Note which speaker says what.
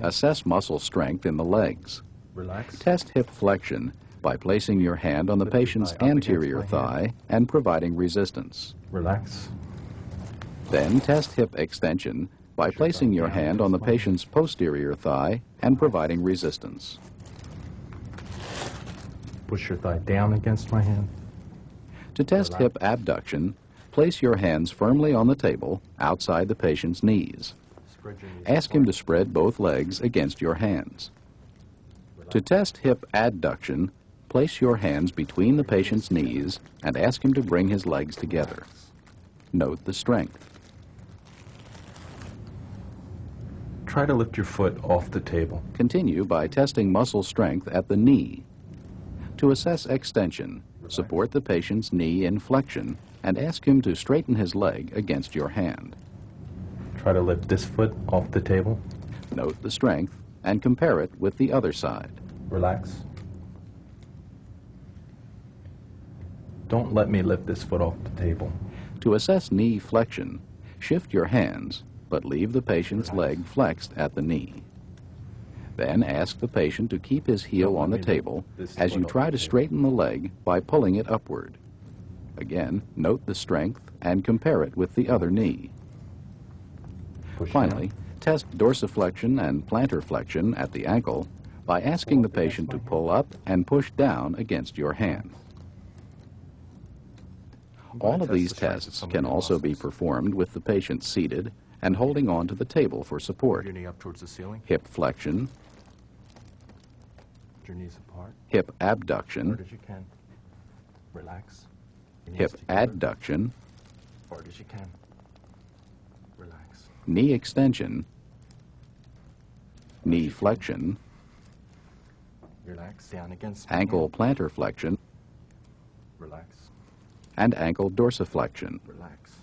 Speaker 1: Assess muscle strength in the legs.
Speaker 2: Relax.
Speaker 1: Test hip flexion by placing your hand on the patient's anterior thigh and providing resistance.
Speaker 2: Relax.
Speaker 1: Then test hip extension by placing your hand on the patient's posterior thigh and providing resistance.
Speaker 2: Push your thigh down against my hand.
Speaker 1: To test hip abduction, place your hands firmly on the table outside the patient's knees. Ask him to spread both legs against your hands. To test hip adduction, place your hands between the patient's knees and ask him to bring his legs together. Note the strength.
Speaker 2: Try to lift your foot off the table.
Speaker 1: Continue by testing muscle strength at the knee. To assess extension, support the patient's knee in flexion and ask him to straighten his leg against your hand.
Speaker 2: Try to lift this foot off the table.
Speaker 1: Note the strength and compare it with the other side.
Speaker 2: Relax. Don't let me lift this foot off the table.
Speaker 1: To assess knee flexion, shift your hands, but leave the patient's leg flexed at the knee. Then ask the patient to keep his heel on the table as you try to straighten the leg by pulling it upward. Again, note the strength and compare it with the other knee. Finally, test dorsiflexion and plantar flexion at the ankle by asking the patient to pull up and push down against your hand. All of these tests can also be performed with the patient seated and holding on to the table for support.
Speaker 2: Your knee up towards the ceiling.
Speaker 1: Hip flexion,
Speaker 2: Your knees apart.
Speaker 1: hip
Speaker 2: Hard
Speaker 1: abduction,
Speaker 2: as you can. Relax. Your knees
Speaker 1: hip
Speaker 2: together.
Speaker 1: adduction,
Speaker 2: Hard as you can. Relax.
Speaker 1: knee extension, knee flexion,
Speaker 2: Relax. Down against my
Speaker 1: ankle
Speaker 2: hand.
Speaker 1: plantar flexion,
Speaker 2: Relax.
Speaker 1: and ankle dorsiflexion.
Speaker 2: Relax.